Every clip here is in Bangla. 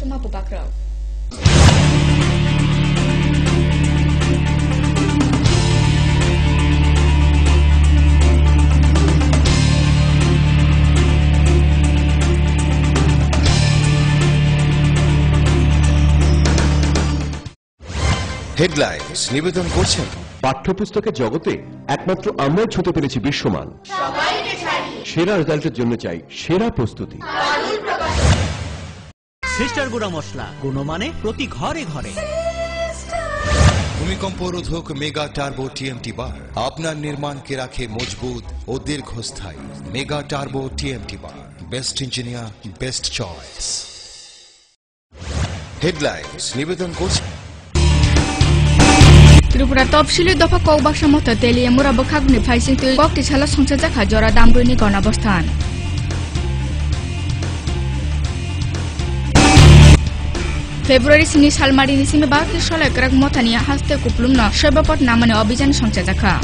Suma Bakrao. হেডলাইন্স নিবেদন করছেন পাঠ্যপুস্তকের জগতে একমাত্র আমরাই ছুঁতে পেরেছি বিশ্বমান। সেরা রেজাল্টের জন্য চাই সেরা প্রস্তুতি। সিস্টার গুঁড়া মশলা গুণমানে প্রতি ঘরে ঘরে। ভূমিকম্প রোধক মেগা টার্বো টিএমটি বার আপনার নির্মাণকে রাখে মজবুত ও দীর্ঘস্থায়ী। মেগা টার্বো টিএমটি বার, best engineer, best choice. Headlines নিবেদন করছেন Tripura topsili dofa kok baksa mota teli emura bakhagni phaising tui kok tisala songsa jakha jora dambruni gonabosthan February sini salmari nisime bakli solai krak motani haste kuplumna sebapot namane abhijan songsa jakha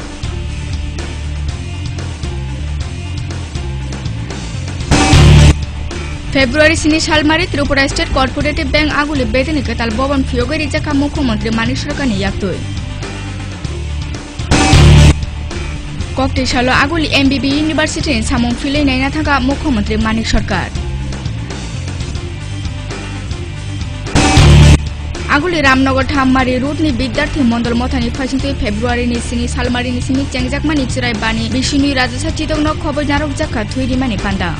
February sini salmari Tripura State Cooperative Bank aguli bedeni ketal bobon fiogeri jakha mukhyamantri Manik Sarkarni yaktui Kokti salo aguli MBB University in samung filei naina thaka mukhyamantri Manik Sarkar Aguli Ramnagar Thammari route ni bidyarthi mondol mothani phaisingtui February ni sini salmari ni sini chengjakmani chirai bani bishini rajasa chitokno khobor narok jakha thuiri mani panda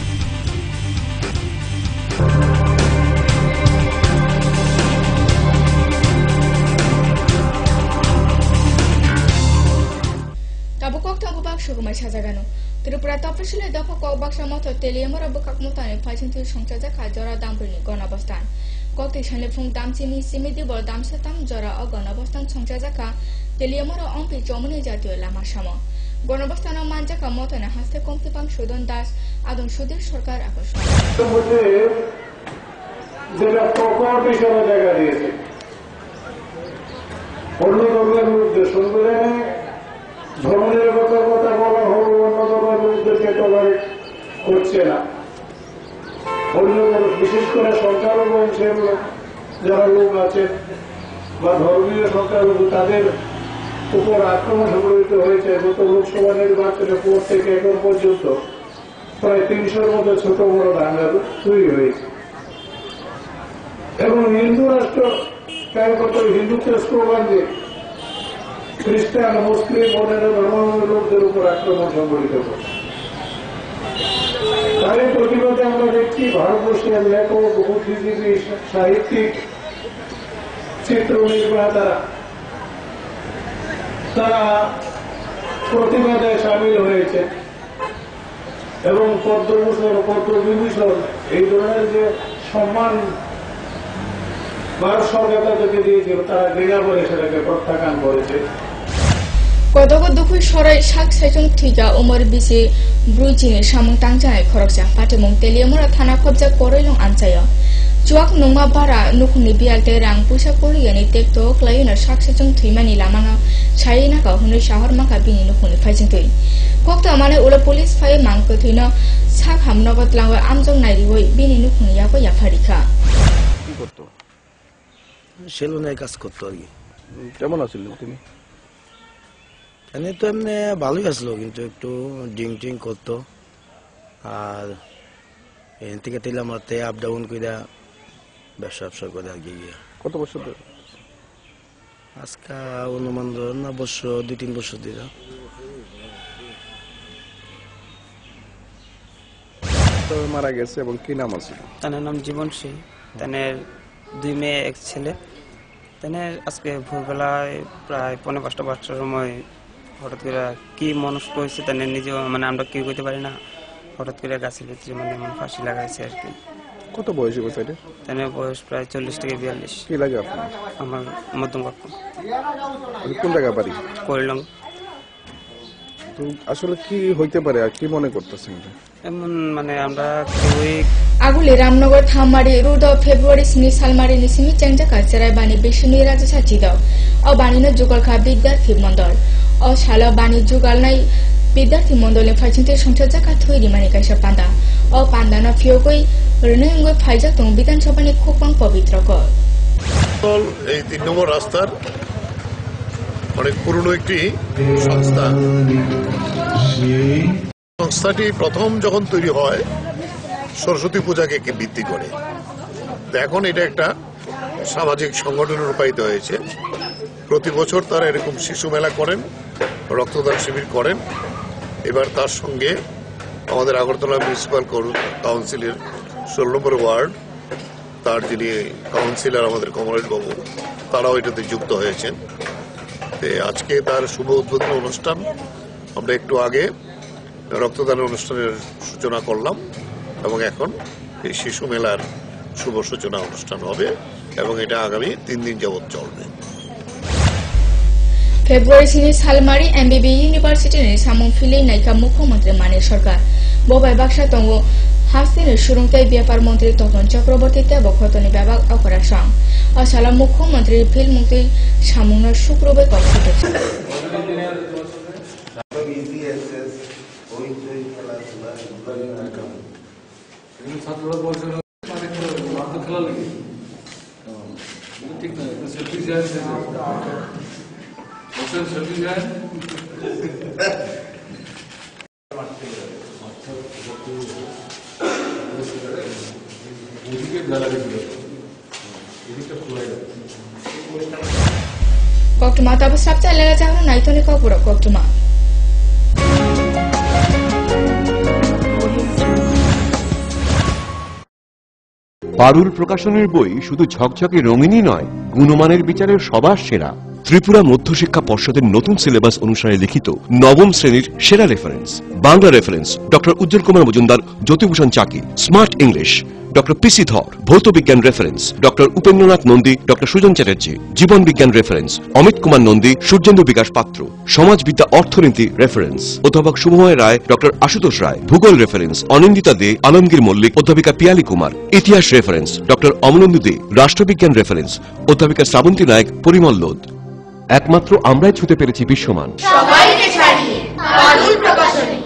Sugumai sajagano Tripura topsili dofa kok baksa moto teliamora bukak mutani phaisingtui songsa jakha jora dambruni gonabosthan kokti sanle phung damchini simidi bor damsatam jora o gonabosthan songsa jakha teliamora ongpi chomuni jatiyo lama samo gonabosthan o manjaka motone haste komtipang Sudon Das adon Sudir Sarkar আকর্ষণ যেটা প্রকট হিসেবে জায়গা দিয়েছে অন্য দলের বিরুদ্ধে সংবিধানে ধর্মনিরপেক্ষতার কথা বলা হোক অন্য দলের বিরুদ্ধে টলারেট করছে না অন্য বিশেষ করে সংখ্যালঘু অংশের যারা লোক আছেন বা ধর্মীয় সংখ্যালঘু তাদের উপর আক্রমণ সংঘটিত হয়েছে গত লোকসভা নির্বাচনের পর থেকে এখন পর্যন্ত প্রায় ৩০০-র মতো ছোট বড় দাঙ্গা তৈরি হয়েছে এবং হিন্দু রাষ্ট্র কার্যকর্তা হিন্দুত্বের স্লোগান দিয়ে খ্রিস্টান মুসলিম অন্যান্য ধর্মাবলম্বী লোকদের উপর আক্রমণ সংঘটিত করে তারই প্রতিবাদে আমরা দেখছি ভারতবর্ষের লেখক বুদ্ধিজীবী সাহিত্যিক চিত্র নির্মাতারা তারা প্রতিবাদে সামিল হয়েছে এবং পদ্মভূষণ পদ্মবিভূষণ এই ধরনের যে সম্মান ভারত সরকার তাদেরকে দিয়েছিল তারা ঘৃণা করে সেটাকে প্রত্যাখ্যান করেছে Kodogo dukhui sorai sak saijong thiga umar bisi bruijini samung tangjanai khorokja patimung teliamura thana khobja koroilong anchaya chuak nungma bara nukhni bialte rang puisa koriyani tekto klayuna sak saijong thimani lamana saina ka hunoi shahar maka bini nukhni phaisingtui kokta mane ulo police phai mangkothino sak hamnogot langwa amjong nairiwoi bini nukhni yako yafarika কি করতো সেলুনে কাজ করতো আর কি কেমন আছিল তুমি এনে তো এমনি ভালোই আসলো কিন্তু একটু ড্রিঙ্ক ট্রিঙ্ক করতো আর এখান থেকে তেলাম রাতে আপ ডাউন করে ব্যবসা করে আর কি কত বছর ধরে আজকে অনুমান ধরুন না বছর 2-3 বছর ধরে তো মারা গেছে এবং কি নাম আছে তার নাম জীবন সিং তার 2 মেয়ে এক ছেলে তার আজকে ভোরবেলায় প্রায় 5:30 বাজটার সময় হঠাৎ করে কি মনস্ক হয়েছে তার নিজে মানে আমরা কেউ করতে পারি না হঠাৎ করে গাছের ভিতরে মানে এমন ফাঁসি লাগাইছে আর কি কত বয়স হয়েছে এটা তার বয়স প্রায় 40 থেকে 42 কি লাগে আপনার আমার মধ্যম কাকু কোন জায়গা বাড়ি করিলং তো আসলে কি হইতে পারে আর কি মনে করতেছেন এমন মানে আমরা কেউই Aguli Ramnagar Thammari route of February sini salmari ni simi chengjaka cherai bani bishini rajasa chidao o banino jugal kha bidyarthi mondol o shala bani jugal nai bidyarthi mondole phaisingte songsa jaka thuiri mani kaisa panda ও পান্দানা ফিয়োগই রনেঙ্গই ফাইজাক দং বিধানসভানি খুকবাং পবিত্রক এই 3 নম্বর রাস্তার অনেক পুরনো একটি সংস্থা। সংস্থাটি প্রথম যখন তৈরি হয় সরস্বতী পূজাকে ভিত্তি করে, এখন এটা একটা সামাজিক সংগঠনে রূপায়িত হয়েছে। প্রতি বছর তারা এরকম শিশু মেলা করেন, রক্তদান শিবির করেন। এবার তার সঙ্গে আমাদের আগরতলা মিউনিসিপাল কাউন্সিলের 16 নম্বর ওয়ার্ড, তার যিনি কাউন্সিলর আমাদের কমরেশ বাবু, তারাও এটাতে যুক্ত হয়েছেন। আজকে তার শুভ উদ্বোধনী অনুষ্ঠান আমরা একটু আগে রক্তদান অনুষ্ঠানের সূচনা করলাম এবং এখন এই শিশু মেলার শুভ সূচনা অনুষ্ঠান হবে এবং এটা আগামী 3 দিন যাবৎ চলবে। ফেব্রুয়ারি সিনি সালমারি এমবিবি ইউনিভার্সিটিनि সামং ফিলেই নাইকা মুখ্যমন্ত্রী মানি সরকার ববাই বাক্সা দङ হাসিনের সুরংতাই ব্যাপার মন্ত্রী তপন চক্রবর্তী তেব খতনি বিভাগ অকরা সং অসালা মুখ্যমন্ত্রী ফিল মুক্তি সামুনা শুক্রবার কক্ষতে Koktuma tapi sabta lega jangan naik tuh kau pura koktuma. পারুল প্রকাশনের বই শুধু ঝকঝকে রঙিনই নয়, গুণমানের বিচারের সবার সেরা। ত্রিপুরা মধ্যশিক্ষা পর্ষদের নতুন সিলেবাস অনুসারে লিখিত নবম শ্রেণীর সেরা reference. Bangla reference doctor Ujjwal Kumar Majumdar, Jyotibhushan Chaki. Smart English doctor PC Dhar. ভৌত বিজ্ঞান reference doctor Upendranath Nandi, doctor Sujan Chatterjee. জীবন বিজ্ঞান রেফারেন্স অমিত কুমার নন্দী, সূর্যেন্দু বিকাশ পাত্র। সমাজবিদ্যা অর্থনীতি রেফারেন্স অধ্যাপক শুভময় রায়, ডক্টর আশুতোষ রায়। ভূগোল রেফারেন্স অনিন্দিতা দে, আলমগীর মল্লিক, অধ্যাপিকা পিয়ালি কুমার। ইতিহাস রেফারেন্স ডক্টর অমলেন্দু দে। রাষ্ট্রবিজ্ঞান রেফারেন্স অধ্যাপিকা শ্রাবন্তী নায়ক, পরিমল লোদ। একমাত্র আমরাই ছুতে পেরেছি বিশ্বমান। সবাইকে ছাড়িয়ে পারুল প্রকাশনী।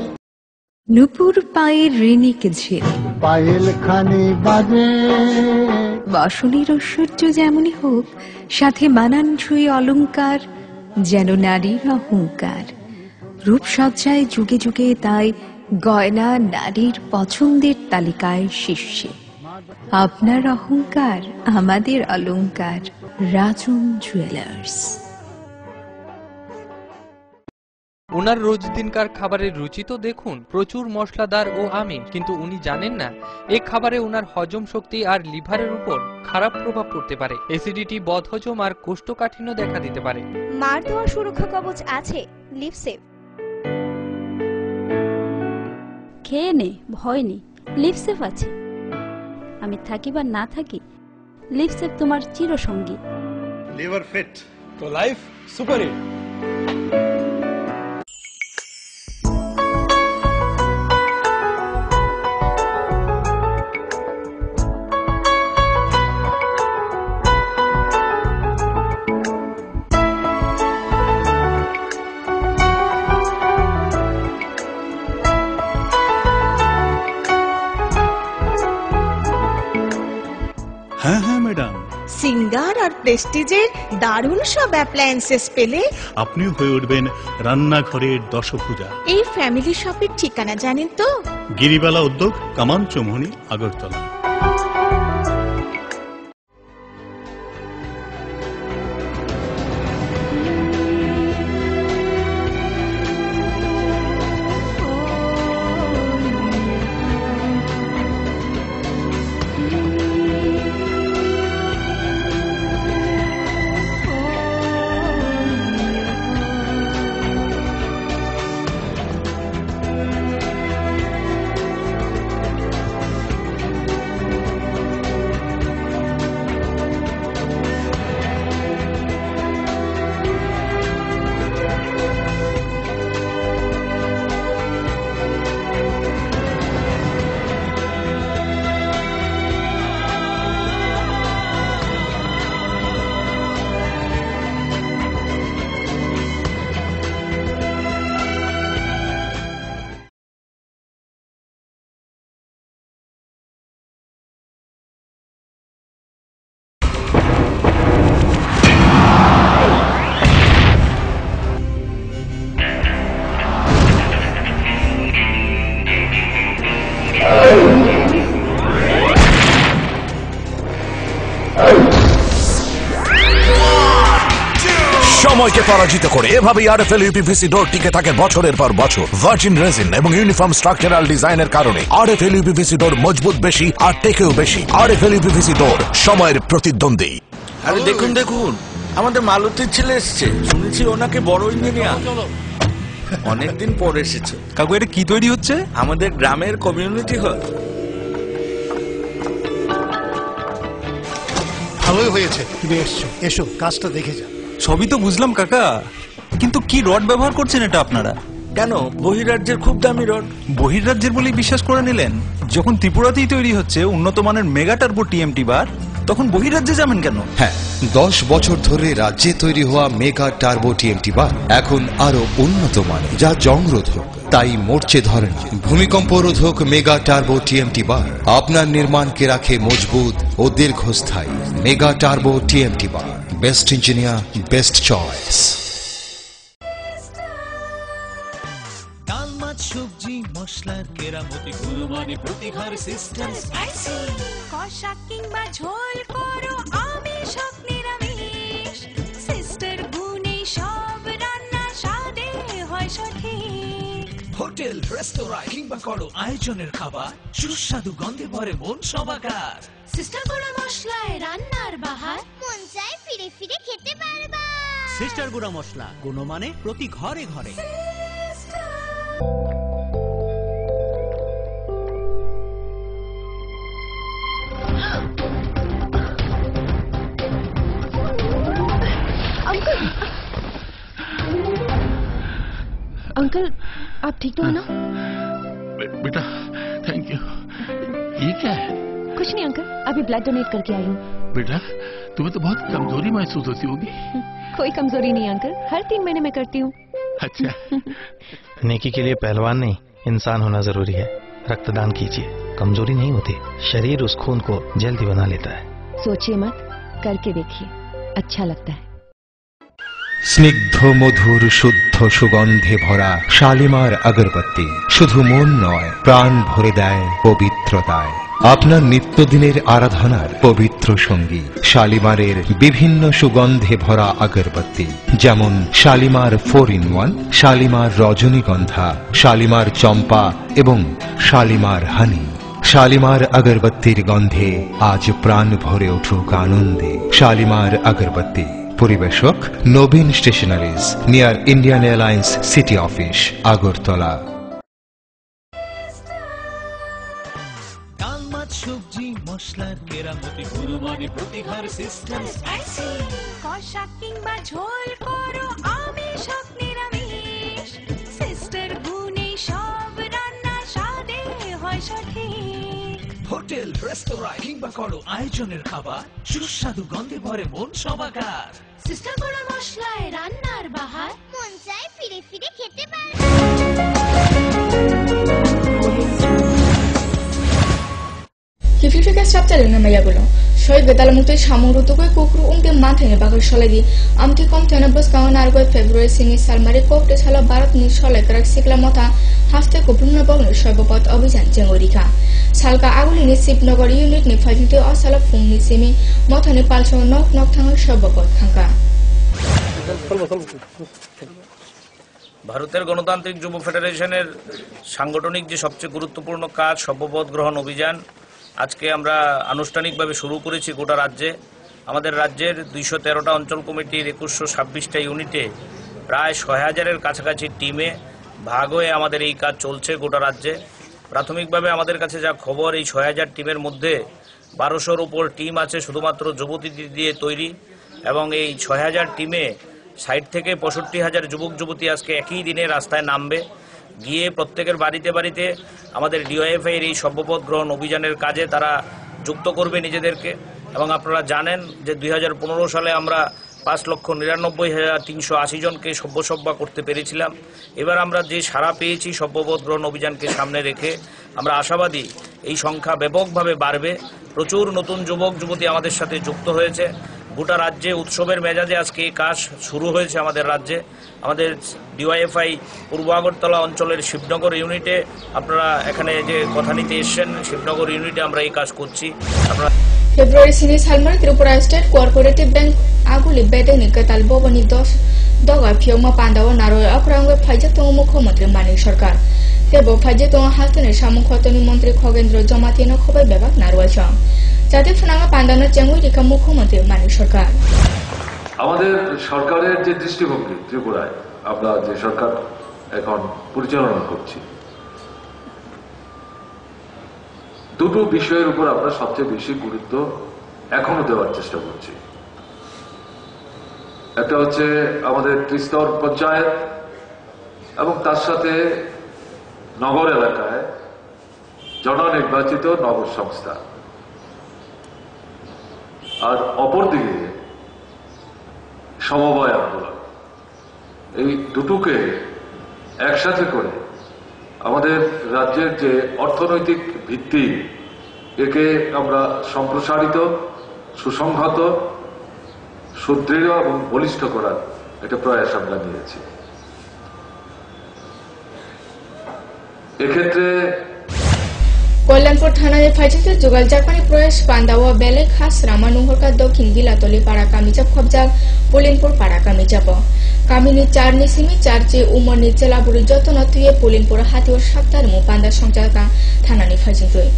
নুপুর পায়ের ঋণিক ঝিল, পায়েল খানি বাজে। বসনের ঐশ্বর্য যেমনই হোক, সাথে মানানসই অলংকার, যেন নারীর অহংকার। রূপসজ্জায় যুগে যুগে তাই গয়না নারীর পছন্দের তালিকায় শীর্ষে। আপনার অহংকার আমাদের অলংকার। রাজন জুয়েলার্স। ওনার রোজ দিনকার খাবারের রুচি তো দেখুন, প্রচুর মশলাদার ও আমিষ, কিন্তু উনি জানেন না এই খাবারে ওনার হজম শক্তি আর লিভারের উপর খারাপ প্রভাব পড়তে পারে। অ্যাসিডিটি, বদহজম আর কোষ্ঠকাঠিন্য দেখা দিতে পারে। মার দেওয়া সুরক্ষা কবচ আছে লিভসেভ। খেয়ে নে, ভয় নেই, লিভসেভ আছে। আমি থাকি বা না থাকি, লিভসেভ তোমার চিরসঙ্গী। লিভার ফিট তো লাইফ সুপার হিট। হ্যাঁ হ্যাঁ ম্যাডাম, সিঙ্গার আর প্রেস্টিজের দারুণ সব অ্যাপ্লায়েন্সেস পেলে আপনিও হয়ে উঠবেন রান্নাঘরের দশভুজা। এই ফ্যামিলি শপের ঠিকানা জানেন তো? গিরিবালা উদ্যোগ, কামান চৌমুহনী, আগরতলা। সময়কে পরাজিত করে এভাবেই আরএফএল ইউপিভিসি ডোর টিকে থাকে বছরের পর বছর। ভার্জিন রেজিন এবং ইউনিফর্ম স্ট্রাকচারাল ডিজাইনের কারণে আরএফএল ইউপিভিসি ডোর মজবুত বেশি আর টেকেও বেশি। আরএফএল ইউপিভিসি ডোর সময়ের প্রতিদ্বন্দ্বী। আরে দেখুন দেখুন, আমাদের মালতীর ছেলে এসছে, শুনেছি ওনাকে বড় ইঞ্জিনিয়ার। অনেকদিন পর এসেছে। কাকু এটা কি তৈরি হচ্ছে? আমাদের গ্রামের কমিউনিটি হল। ভালোই হয়েছে তুমি এসছো, এসো কাজটা দেখে যা। সবই তো বুঝলাম কাকা, কিন্তু কি রড ব্যবহার করছেন এটা আপনারা? কেন, বহিরাজ্যের খুব দামি রড। বহিরাজ্যের বলেই বিশ্বাস করে নিলেন? যখন ত্রিপুরাতেই তৈরি হচ্ছে উন্নত মানের মেগা টার্বো টিএমটি বার, তখন বহিরাজ্যে যাবেন কেন? হ্যাঁ, 10 বছর ধরে রাজ্যে তৈরি হওয়া মেগা টার্বো টিএমটি বার এখন আরো উন্নত মানের, যা জংরোধক, তাই মরচে ধরে না। ভূমিকম্প রোধক মেগা টার্বো টিএমটি বার আপনার নির্মাণকে রাখে মজবুত ও দীর্ঘস্থায়ী। মেগা টার্বো টিএমটি বার, বেস্ট ইঞ্জিনিয়ার, বেস্ট চয়েস। ডাল মাছ সবজি মশলার কেরামতি গুণমানে প্রতি ঘর সিস্টেম স্পাইসি। কষা কিংবা ঝোল করো আমিষ হোক নিরামিষ, সিস্টার গুণে সব রান্না স্বাদে হয় সঠিক। হোটেল রেস্তোরাঁ কিংবা করো আয়োজনের খাবার, সুস্বাদু গন্ধে ভরে মন সবাকার। সিস্টার গুঁড়া মশলায় রান্নার বাহার, মন চায় ফিরে ফিরে খেতে পারবা। সিস্টার গুঁড়া মশলা, গুণমানে প্রতি ঘরে ঘরে। अंकल आप ठीक तो है ना? बेटा थैंक यू। ये क्या है? कुछ नहीं अंकल, अभी ब्लड डोनेट करके आई हूँ। बेटा तुम्हें तो बहुत कमजोरी महसूस होती होगी। कोई कमजोरी नहीं अंकल, हर 3 महीने में करती हूँ। अच्छा। नेकी के लिए पहलवान नहीं इंसान होना जरूरी है। रक्तदान कीजिए, कमजोरी नहीं होती, शरीर उस खून को जल्दी बना लेता है। सोचिए मत, करके देखिए, अच्छा लगता है। স্নিগ্ধ মধুর শুদ্ধ সুগন্ধে ভরা শালিমার আগরবাতি শুধু মন নয়, প্রাণ ভরে দেয় পবিত্রতায়। আপনার নিত্যদিনের আরাধনার পবিত্র সঙ্গী শালিমারের বিভিন্ন সুগন্ধে ভরা আগরবাতি, যেমন শালিমার 4-in-1, শালিমার রজনীগন্ধা, শালিমার চম্পা এবং শালিমার হানি। শালিমার আগরবাতির গন্ধে আজ প্রাণ ভরে উঠুক আনন্দে। শালিমার আগরবাতি। পরিবেশক Nabin stationeries, near Indian Airlines city office, Agartala. ডাল মাছ সবজি মশলার কেরামতি গুণমানে প্রতি ঘর সিস্টেম স্পাইসি। কষা কিংবা ঝোল করো আমিষ হোক নিরামিষ, সিস্টার গুণে সব রান্না স্বাদে হয় সঠিক। হোটেল রেস্তোরাঁ কিংবা করো আয়োজনের খাবার, সুস্বাদু গন্ধে ভরে মন সবাকার। সিস্টার গুঁড়া মশলায় রান্নার বাহার, মন চায় ফিরে ফিরে খেতে পারবা। Kififika chapter na mayagulo. Shoy bedal mutoy samuruto koy kukru umte mathane bagar sholagi. Amti kom tena bas kawan argo February sini salmari kopte sala Bharat ni sholai karak sikla mota haste kubrumna bogno shoybopot অভিযান জেঙ্গরিকা। সালকা আগুলিনি শিবনগর ইউনিট ni ফাইভিতে অসালা ফুংনি সিমি মথানি পালসো নক নক থাঙ্গা shoybopot খাঙ্কা। ভারতের গণতান্ত্রিক যুব ফেডারেশনের সাংগঠনিক যে সবচেয়ে গুরুত্বপূর্ণ কাজ সভ্যপদ গ্রহণ অভিযান আজকে আমরা আনুষ্ঠানিকভাবে শুরু করেছি গোটা রাজ্যে। আমাদের রাজ্যের 213টা অঞ্চল কমিটির 2126টা ইউনিটে প্রায় 6000-এর কাছাকাছি টিমে ভাগ হয়ে আমাদের এই কাজ চলছে গোটা রাজ্যে। প্রাথমিকভাবে আমাদের কাছে যা খবর, এই 6000 টিমের মধ্যে 1200-র উপর টিম আছে শুধুমাত্র যুবতীদের দিয়ে তৈরি, এবং এই 6000 টিমে 60 থেকে 65,000 যুবক যুবতী আজকে একই দিনে রাস্তায় নামবে, গিয়ে প্রত্যেকের বাড়িতে বাড়িতে আমাদের ডিওএফআই এর এই সভ্যপদ গ্রহণ অভিযানের কাজে তারা যুক্ত করবে নিজেদেরকে। এবং আপনারা জানেন যে 2015 সালে আমরা 5,99,380 জনকে সভ্যসভ্যা করতে পেরেছিলাম। এবার আমরা যে সাড়া পেয়েছি সভ্যপদ গ্রহণ অভিযানকে সামনে রেখে আমরা আশাবাদী এই সংখ্যা ব্যাপকভাবে বাড়বে। প্রচুর নতুন যুবক যুবতী আমাদের সাথে যুক্ত হয়েছে। গোটা রাজ্যে উৎসবের মেজাজে আজকে এই কাজ শুরু হয়েছে আমাদের রাজ্যে। আমাদের ডিওয়াইএফআই পূর্ব আগরতলা অঞ্চলের শিবনগর ইউনিটে আপনারা এখানে যে কথা নিতে এসছেন, শিবনগর ইউনিটে আমরা এই কাজ করছি। আপনারা February sini salmar Tripura State Cooperative Bank aguli bedeng ni ketal boboni doga phioma pandawa naro akrangwe phaje tong mukhyamantri Manik Sarkar tebo phaje tong hastone samungkhotoni mantri Khogendro Jamatina khobai bebak narwachang jate phunanga pandana chengui rika mukhyamantri Manik Sarkar আমাদের সরকারের যে দৃষ্টিভঙ্গি ত্রিপুরায় আমরা যে সরকার এখন পরিচালনা করছি দুটো বিষয়ের উপর আমরা সবচেয়ে বেশি গুরুত্ব এখনো দেওয়ার চেষ্টা করছি একটা হচ্ছে আমাদের ত্রিস্তর পঞ্চায়েত এবং তার সাথে নগর এলাকায় জননির্বাচিত নগর সংস্থা আর অপরদিকে সমবায় আন্দোলন এই দুটোকে একসাথে করে আমাদের রাজ্যের যে অর্থনৈতিক ভিত্তি একে আমরা সম্প্রসারিত সুসংহত সুদৃঢ় এবং বলিষ্ঠ করার একটা প্রয়াস আমরা নিয়েছি এক্ষেত্রে কল্যাণপুর থানায় ফাইজে जुगाल जापानी प्रयास पांदावा बेलेग खास रामानुहरका दक्षिण गिलातली पाड़ा कामिजाब खबजाग पुलिनपुर पाड़ा कामिजाब कामिनी 4 नि सिमी 4 चे उमरनि चेलाबुरि जतन तुये पुलिनपुर हातिवर सप्ताहमु पांदा संजाका थानानि फाइजिंजोय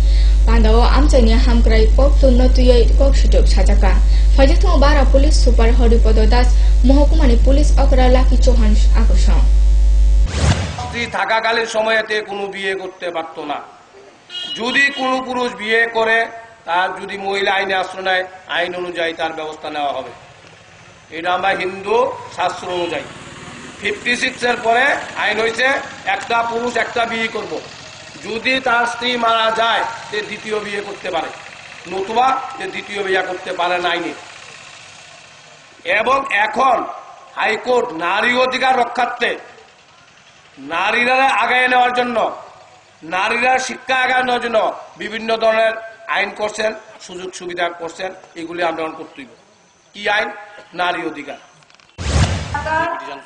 पांदावा आमचाइनि हामक्राइ कक तुन्न तुये कक सुटुक साजाका फाइजिथो बारा पुलिस सुपार हरिपद दास महकुमानि पुलिस अकरा लाकी चौहान আকর্ষণ স্ত্রী থাকাকালীন সময়তে কোনো বিয়ে করতে পারতো না যদি কোনো পুরুষ বিয়ে করে তার যদি মহিলা আইনে আশ্রয় নেয় আইন অনুযায়ী তার ব্যবস্থা নেওয়া হবে এটা আমরা হিন্দু শাস্ত্র অনুযায়ী 56 এর পরে আইন হইছে একটা পুরুষ একটা বিয়ে করব যদি তার স্ত্রী মারা যায় সে দ্বিতীয় বিয়ে করতে পারে নতুবা সে দ্বিতীয় বিয়ে করতে পারে না আইনে এবং এখন হাইকোর্ট নারী অধিকার রক্ষার্থে নারীরা আগায় নেওয়ার জন্য নারীরা শিক্ষা আগায় নেওয়ার জন্য বিভিন্ন ধরনের আইন করছেন সুযোগ সুবিধা করছেন এগুলি আন্দোলন করতে হবে কি আইন नारी अधिकार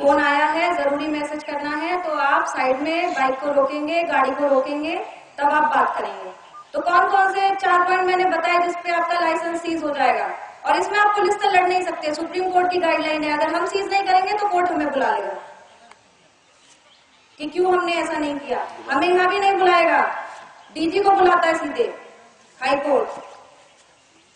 फोन आया है जरूरी मैसेज करना है तो आप साइड में बाइक को रोकेंगे गाड़ी को रोकेंगे तब आप बात करेंगे तो कौन कौन से 4 पॉइंट मैंने बताया जिसपे आपका लाइसेंस सीज हो जाएगा और इसमें आप पुलिस से लड़ नहीं सकते सुप्रीम कोर्ट की गाइडलाइन है अगर हम सीज नहीं करेंगे तो कोर्ट हमें बुला लेगा कि क्यों हमने ऐसा नहीं किया हमें यहाँ भी नहीं बुलाएगा डीजी को बुलाता है सीधे हाई कोर्ट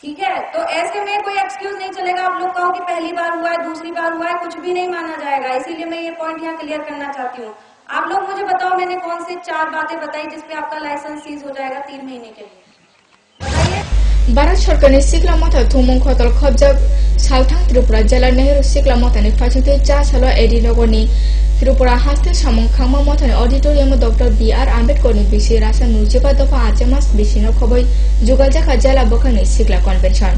ठीक है तो ऐसे में कोई एक्सक्यूज नहीं चलेगा आप लोग कहो कि पहली बार हुआ है दूसरी बार हुआ है कुछ भी नहीं माना जाएगा इसीलिए मैं ये पॉइंट यहाँ क्लियर करना चाहती हूँ आप लोग मुझे बताओ मैंने कौन से 4 बातें बताई जिसपे आपका लाइसेंस सीज हो जाएगा 3 महीने के लिए भारत सरकारनि सिक्ला मथा थुमुं खतल खबजाब सालथां त्रिपुरा जिल्ला नेहरू सिक्ला मथानि फाइथिंते 4 साल एडिनगरनि त्रिपुरा हास्ते सामं खांमा मथानि ऑडिटोरियम डॉक्टर बी.आर. आम्बेडकरनि बिसि रासा नुजिबा दफा 8 मास बिसिनो खबै जुगाल जाखा जिल्ला बखानि सिक्ला कन्भेन्शन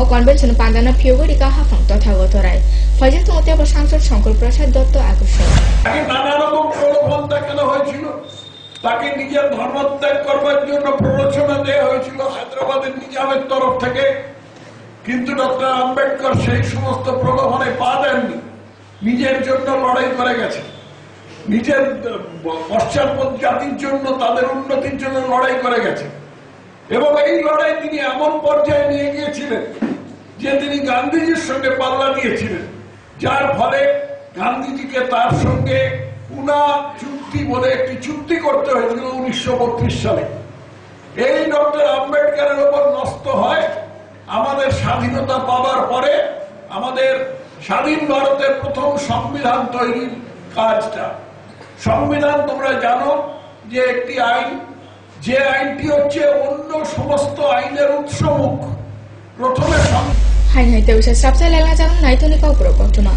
ओ कन्भेन्शन पांदाना फियोगरिका हाफां तथागत राय ফাইজে তোতে আবার সাংসদ শঙ্কর প্রসাদ দত্ত আকর্ষণ তাকে নানা রকম প্রলোভন দেখানো হয়েছিল তাকে নিজের ধর্মত্যাগ করবার জন্য প্ররোচনা দেওয়া হয়েছিল হায়দ্রাবাদের নিজামের তরফ থেকে কিন্তু ডক্টর আম্বেদকর সেই সমস্ত প্রলোভনে পা দেননি নিজের জন্য লড়াই করে গেছেন নিজের পশ্চাৎপদ জাতির জন্য তাদের উন্নতির জন্য লড়াই করে গেছেন এবং এই লড়াই তিনি এমন পর্যায়ে নিয়ে গিয়েছিলেন যে তিনি গান্ধীজির সঙ্গে পাল্লা দিয়েছিলেন যার ফলে গান্ধীজিকে তার সঙ্গে পুনা চুক্তি বলে একটি চুক্তি করতে হয়েছিল 1932 সালে এই ডক্টর আম্বেদকরের উপর ন্যস্ত হয় আমাদের স্বাধীনতা পাওয়ার পরে আমাদের স্বাধীন ভারতের প্রথম সংবিধান তৈরির কাজটা সংবিধান তোমরা জানো যে একটি আইন যে আইনটি হচ্ছে অন্য সমস্ত আইনের উৎসমুখ প্রথমে হাই হাই তেউসা সাবসাই লাগা জানো নাইতনি কাউপুরো কটমা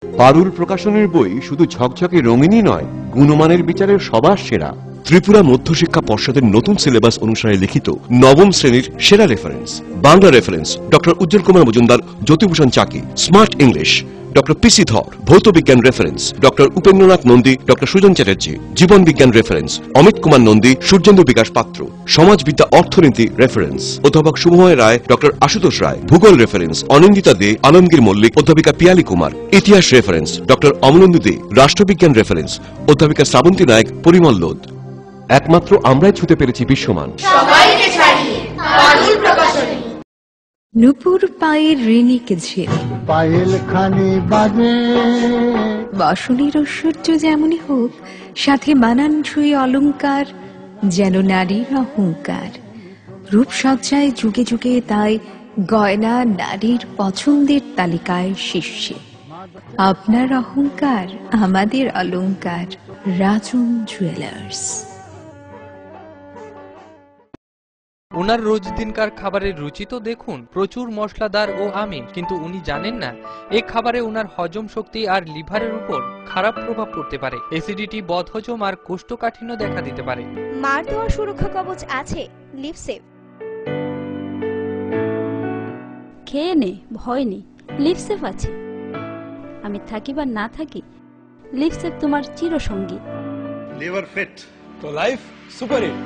পারুল প্রকাশনের বই শুধু ঝকঝকে রঙিনই নয় গুণমানের বিচারের সবার সেরা ত্রিপুরা মধ্যশিক্ষা পর্ষদের নতুন সিলেবাস অনুসারে লিখিত নবম শ্রেণীর সেরা reference Bangla reference doctor Ujjwal Kumar Majumdar Jyotibhushan Chaki smart English doctor PC Dhar, ভৌত বিজ্ঞান reference doctor Upendranath Nandi, doctor Sujan Chatterjee, জীবন বিজ্ঞান রেফারেন্স অমিত কুমার নন্দী, সূর্যেন্দু বিকাশ পাত্র, সমাজবিদ্যা অর্থনীতি রেফারেন্স অধ্যাপক শুভময় রায়, ডক্টর আশুতোষ রায়, ভূগোল রেফারেন্স অনিন্দিতা দে, আলমগীর মল্লিক, অধ্যাপিকা পিয়ালি কুমার, ইতিহাস রেফারেন্স ডক্টর অমলেন্দু দে, রাষ্ট্রবিজ্ঞান রেফারেন্স অধ্যাপিকা শ্রাবন্তী নায়ক, পরিমল লোধ। একমাত্র আমরাই ছুতে পেরেছি বিশ্বমান। সবাইকে ছাড়িয়ে বাদুল প্রকাশনী। নুপুর পায়ের ঋণিকে ঝিল পায়েল খানি বাজে বাসনের ঐশ্বর্য যেমনই হোক, সাথে মানানসই অলংকার যেন নারীর অহংকার। রূপসজ্জায় যুগে যুগে তাই গয়না নারীর পছন্দের তালিকায় শীর্ষে। আপনার অহংকার আমাদের অলংকার, রাজন জুয়েলার্স। ওনার রোজ দিনকার খাবারের রুচি তো দেখুন, প্রচুর মশলাদার ও আমিষ, কিন্তু উনি জানেন না এই খাবারে ওনার হজম শক্তি আর লিভারের উপর খারাপ প্রভাব পড়তে পারে। অ্যাসিডিটি, বদহজম আর কোষ্ঠকাঠিন্য দেখা দিতে পারে। মার দেওয়া সুরক্ষা কবচ আছে লিভসেভ। খেয়ে নে, ভয় নেই, লিভসেভ আছে। আমি থাকি বা না থাকি, লিভসেভ তোমার চিরসঙ্গী। লিভার ফিট তো লাইফ সুপার হিট।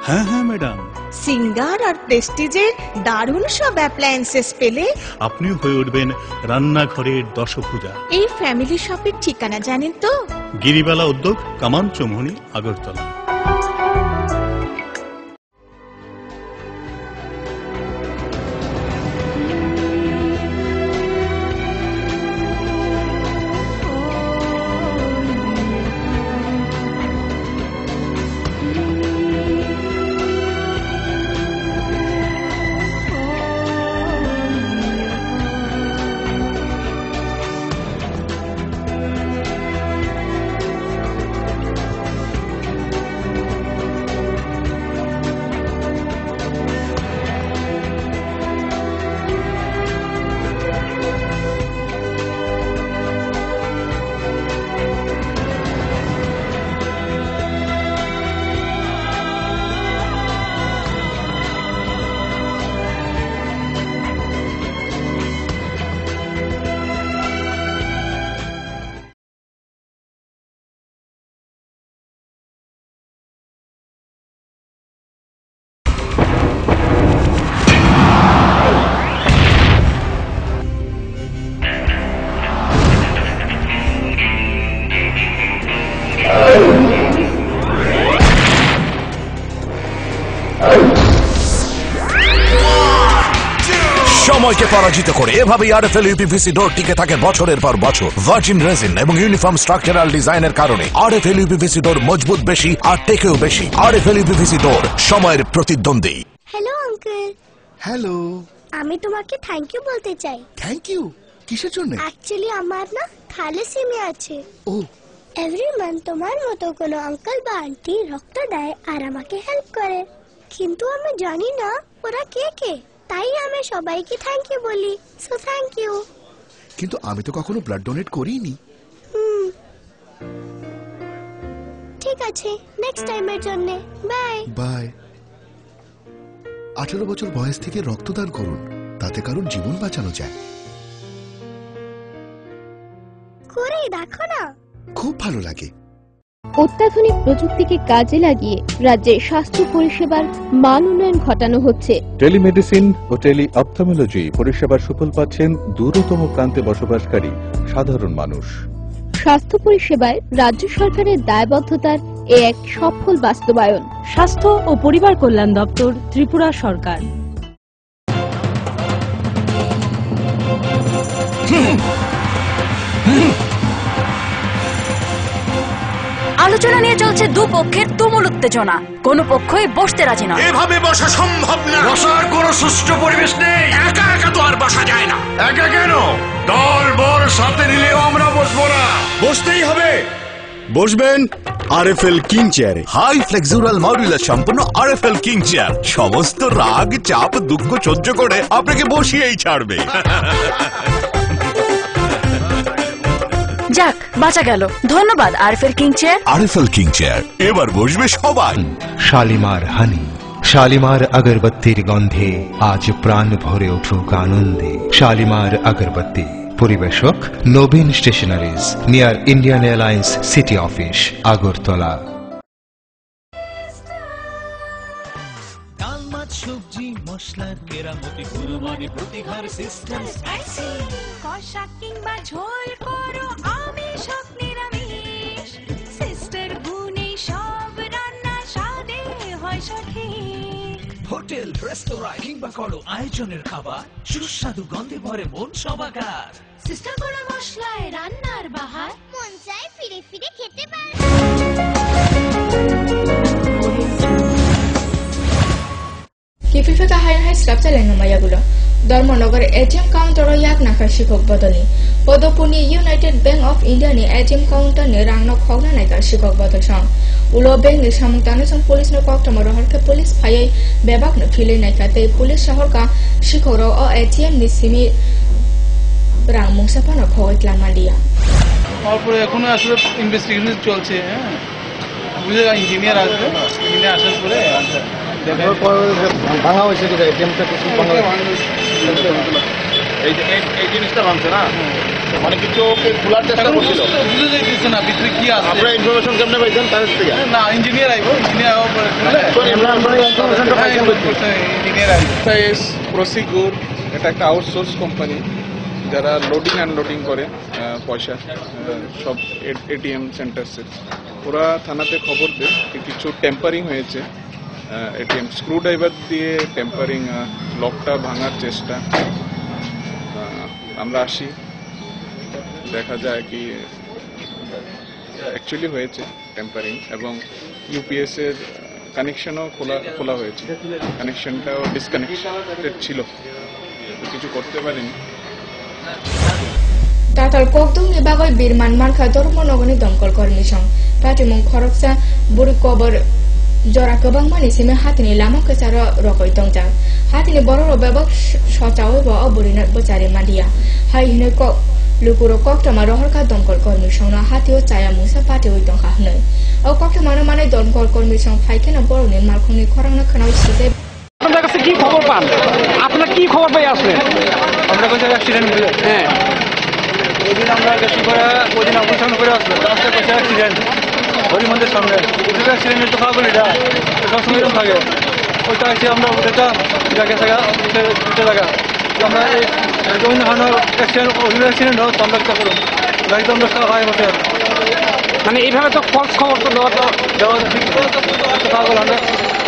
হ্যাঁ হ্যাঁ ম্যাডাম, সিঙ্গার আর প্রেস্টিজের দারুণ সব অ্যাপ্লায়েন্সেস পেলে আপনিও হয়ে উঠবেন রান্নাঘরের দশভুজা। এই ফ্যামিলি শপের ঠিকানা জানেন তো? গিরিবালা উদ্যোগ, কামান চৌমুহনী, আগরতলা। সময়কে পরাজিত করে এভাবেই আরএফএল ইউপিভিসি ডোর টিকে থাকে বছরের পর বছর। ভার্জিন রেজিন এবং ইউনিফর্ম স্ট্রাকচারাল ডিজাইনের কারণে আরএফএল ইউপিভিসি ডোর মজবুত বেশি আর টেকেও বেশি। আরএফএল ইউপিভিসি ডোর, সময়ের প্রতিদ্বন্দ্বী। Hello uncle. হ্যালো। আমি তোমাকে থ্যাংক ইউ বলতে চাই। থ্যাংক ইউ কিসের জন্য? অ্যাকচুয়ালি আমার না থ্যালাসেমিয়া আছে। ও। এভরি মান্থ তোমার মতো কোনো আঙ্কেল বা আন্টি রক্ত দেয় আর আমাকে হেল্প করে, কিন্তু আমি জানি না ওরা কে কে, তাই আমি সবাইকে থ্যাংক ইউ বলি। So thank you. কিন্তু আমি তো কখনো ব্লাড ডোনেট করিনি। ঠিক আছে, নেক্সট টাইমের জন্য বাই বাই। 18 বছর বয়স থেকে রক্তদান করুন, তাতে কারোর জীবন বাঁচানো যায়। করে দেখো না, খুব ভালো লাগে। অত্যাধুনিক প্রযুক্তিকে কাজে লাগিয়ে রাজ্যে স্বাস্থ্য পরিষেবার মান উন্নয়ন ঘটানো হচ্ছে। টেলিমেডিসিন ও টেলি অপথলমোলজি পরিষেবার সুফল পাচ্ছেন দূরতম প্রান্তে বসবাসকারী সাধারণ মানুষ। স্বাস্থ্য পরিষেবায় রাজ্য সরকারের দায়বদ্ধতার এ এক সফল বাস্তবায়ন। স্বাস্থ্য ও পরিবার কল্যাণ দপ্তর, ত্রিপুরা সরকার। আলোচনা নিয়ে চলছে দুপক্ষের তুমুল উত্তেজনা, কোনো পক্ষই বসতে রাজি নয়। এভাবে বসা সম্ভব না, বসার কোনো সুষ্ঠু পরিবেশ নেই। একা একা তো আর বসা যায় না। একা কেন, দল বল সাথে নিলেও আমরা বসবো না, বসতেই হবে। বসবেন আরএফএল কিং চেয়ারে। হাই ফ্লেক্সুরাল মডুলার সম্পন্ন আরএফএল কিং চেয়ার সমস্ত রাগ চাপ দুঃখ সহ্য করে আপনাকে বসিয়েই ছাড়বে। যাক বাঁচা গেল, ধন্যবাদ RFL king chair. RFL king chair, এবার বসবে সবাই। শালিমার হানি, শালিমার আগরবত্তির গন্ধে আজ প্রাণ ভরে উঠুক আনন্দে। শালিমার আগরবত্তি, পরিবেশক Nabin stationeries, near Indian Airlines city office, Agartala. ডাল মাছ সবজি মশলার কেরামতি কুরবানি প্রতিঘার সিস্টেম স্পাইসি, কষা কিংবা ঝোল করো আমিষ হোক নিরামিষ, সিস্টার গুণে সব রান্না স্বাদে হয় সঠিক। হোটেল রেস্তোরাঁ কিংবা করো আয়োজনের খাবার সুস্বাদু গন্ধে ভরে মন সবাকার। সিস্টার গুঁড়ো মশলায় রান্নার বাহার, মন চায় ফিরে ফিরে খেতে পারে। Kififeka hai hai slap chale namaya gulo. Dharmanagar ATM counter yak naka shikok bodoli. Podopuni United Bank of India ni ATM counter ni rangno khogna naika shikok bodol sang. Ulo bank ni samungtane sang police no kok tamaro harke police phayai bebak no phile naika te police shahor ka shikoro o ATM ni simi rang mungsapa no khoi tlamandia. তারপরে এখনো আসলে ইনভেস্টিগেশন চলছে। হ্যাঁ বুঝে ইঞ্জিনিয়ার আসবে, ইঞ্জিনিয়ার আসার পরে ভাঙা হয়েছে কি এটিএমটা কিছু ভাঙা এই জিনিসটা ভাঙছে না, মানে কিছু খোলার চেষ্টা করছিল, বুঝে যাইতেছে না ভিতরে কি আছে। আপনারা ইনফরমেশন কেমনে পাইছেন তাদের থেকে? না ইঞ্জিনিয়ার আইবো, ইঞ্জিনিয়ার আওয়ার পরে ইঞ্জিনিয়ার আইবো। এস প্রসিকিউর, এটা একটা আউটসোর্স কোম্পানি যারা লোডিং আনলোডিং করে পয়সা সব এটিএম সেন্টার্সে। ওরা থানাতে খবর দেয় কিছু টেম্পারিং হয়েছে, এটিএম স্ক্রু ড্রাইভার দিয়ে টেম্পারিং, লকটা ভাঙার চেষ্টা। আমরা আসি, দেখা যায় কি অ্যাকচুয়ালি হয়েছে টেম্পারিং, এবং ইউপিএস এর কানেকশনও খোলা হয়েছে, কানেকশনটাও ডিসকানেক্টেড ছিল, কিছু করতে পারিনি। Tatal kokdung ni bagoy birman marka dormonogoni domkol korni song. Patimung khoroksa buri kober jora kebang mani sime hatini lama kecara rokoi tongja. Hatini bororo bebak shocawe bo oburina bocari mandia. Hai hine kok lukuro kok tama rohorka domkol korni song na hatio caya musa pati oi tong kahnoi. O kok mana mana domkol korni song paikena boroni markoni korangna khanau sise. আপনার কাছে কি খবর পান? আপনার কি খবর পাই আসলেন? আমরা কোথায় অ্যাক্সিডেন্ট হলো। হ্যাঁ ওইদিন আমরা গেছি করে ওইদিন অপারেশন করে আসলো, রাস্তায় কোথায় অ্যাক্সিডেন্ট হরি মন্দির সামনে। ওইটা অ্যাক্সিডেন্ট তো খাবো এটা সবসময় এরকম থাকে। ওইটা এসে আমরা ওটা জায়গা দুটো জায়গা আমরা যখন অ্যাক্সিডেন্ট অ্যাক্সিডেন্ট হোক আমরা একটা করুন গাড়ি তো আমরা খাওয়া বসে। মানে এইভাবে তো ফলস খবর তো দেওয়া ঠিক খাওয়া গেল। আমরা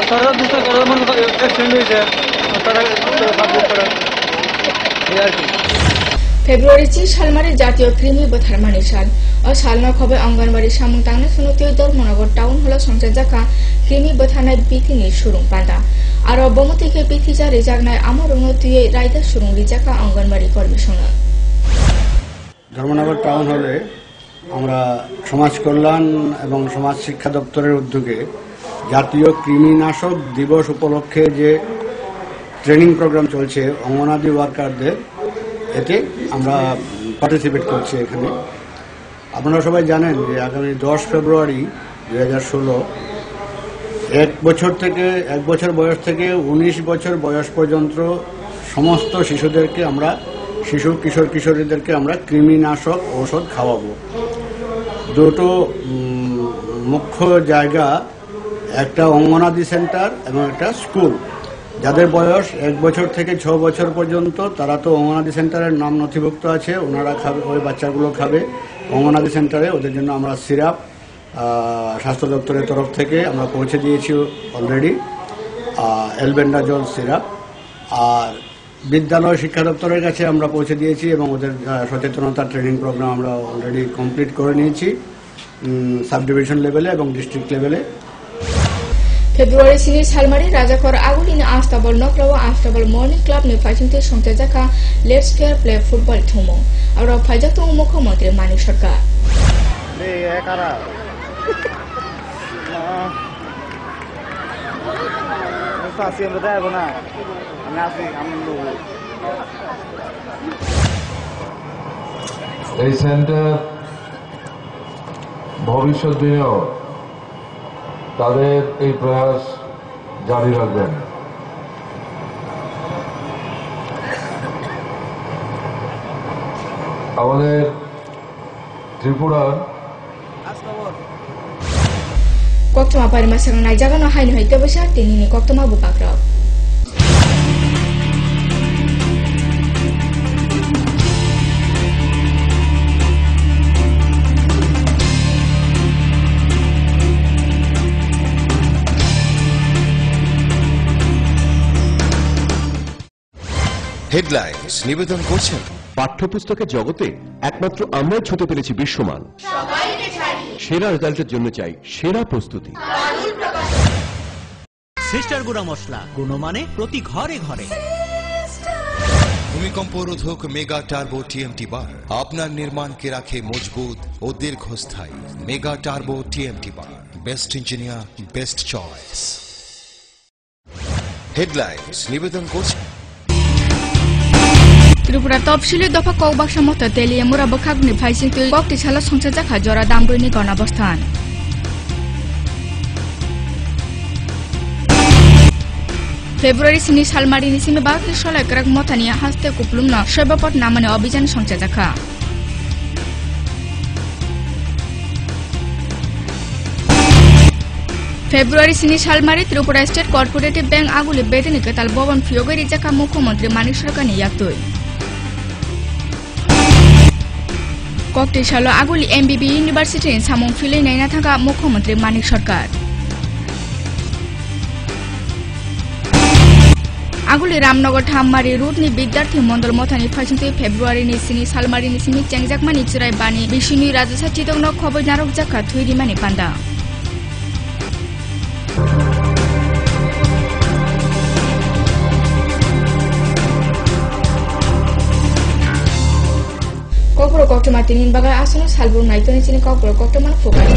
সারা দুটো মানুষ অ্যাক্সিডেন্ট হয়েছে, তারা সাপোর্ট করে এই আর কি। February 3 salmari jatiyo krimi botharmani sal o salno khobe anganwadi samungtangna sunutiyo dormonogor town holo songsa jaka krimi bothanai bitini surung panda aro bomotike bitija rejagnai amar unnatiye raida surung rijaka anganwadi kormi songa Dharmanagar town হলে আমরা সমাজ কল্যাণ এবং সমাজ শিক্ষা দপ্তরের উদ্যোগে জাতীয় কৃমিনাশক দিবস উপলক্ষে যে ট্রেনিং প্রোগ্রাম চলছে অঙ্গনাদি ওয়ার্কারদের, এতে আমরা পার্টিসিপেট করছি এখানে। আপনারা সবাই জানেন যে আগামী 10 ফেব্রুয়ারি 2016 এক বছর বয়স থেকে 19 বছর বয়স পর্যন্ত সমস্ত শিশুদেরকে আমরা কিশোরীদেরকে আমরা কৃমিনাশক ঔষধ খাওয়াবো। দুটো মুখ্য জায়গা, একটা অঙ্গনাদি সেন্টার এবং একটা স্কুল। যাদের বয়স 1 বছর থেকে 6 বছর পর্যন্ত তারা তো অঙ্গনাদি সেন্টারের নাম নথিভুক্ত আছে, ওনারা খাবে, ওই বাচ্চাগুলো খাবে অঙ্গনাদি সেন্টারে। ওদের জন্য আমরা সিরাপ স্বাস্থ্য দপ্তরের তরফ থেকে আমরা পৌঁছে দিয়েছি অলরেডি, এলবেন্ডাজল সিরাপ। আর বিদ্যালয় শিক্ষা দপ্তরের কাছে আমরা পৌঁছে দিয়েছি এবং ওদের সচেতনতা ট্রেনিং প্রোগ্রাম আমরা অলরেডি কমপ্লিট করে নিয়েছি সাব ডিভিশন লেভেলে এবং ডিস্ট্রিক্ট লেভেলে। February 3 salmari rajakor agulini astabal noklawa astabal morning club ni fightingte songte jaka let's fair play football thumo aro phajak tu mukhyamantri Manik Sarkar কারা আসি আমরা যাবো না আমি আসি আমি এই সেন্টার ভবিষ্যৎ দিনেও তাদের এই প্রয়াস জারি রাখবেন। আমাদের ত্রিপুরার Koktoma pari masang na jaga no hain hoite basa tini ni koktoma bupakra. Headlines নিবেদন করছেন পাঠ্যপুস্তকের জগতে একমাত্র আমরাই ছুঁতে পেরেছি বিশ্বমান। সেরা রেজাল্টের জন্য চাই সেরা প্রস্তুতি। সিস্টার গুঁড়া মশলা গুণমানে প্রতি ঘরে ঘরে। ভূমিকম্প রোধক মেগা টার্বো টিএমটি বার আপনার নির্মাণকে রাখে মজবুত ও দীর্ঘস্থায়ী। মেগা টার্বো টিএমটি বার, best engineer, best choice. Headlines নিবেদন করছেন Tripura topsili dofa kobak samota Teliamura bakagni phaising tu kokti chala songchaja kha jora dambruni gornabosthan. February sini salmari ni simi bakli solai krak motania haste kuplumna shobapot namane অভিযান songchaja kha. February sini salmari Tripura State Cooperative Bank aguli bedeni ketal bobon fiogeri jaka মুখ্যমন্ত্রী মানিক সরকার ni yaktoi. Kokti shalo aguli MBB University in samung filei naina thaka মুখ্যমন্ত্রী মানিক সরকার. Aguli Ramnagar Thammari route ni bidyarthi mondol mothani phaisintui February ni sini salmari ni simi chengjakmani chirai bani bishini rajasa chitongno khobor narok jaka thuiri mani panda. Kokro koktoma tinin bagai asono salbur maitoni chini kokro koktoma fukai.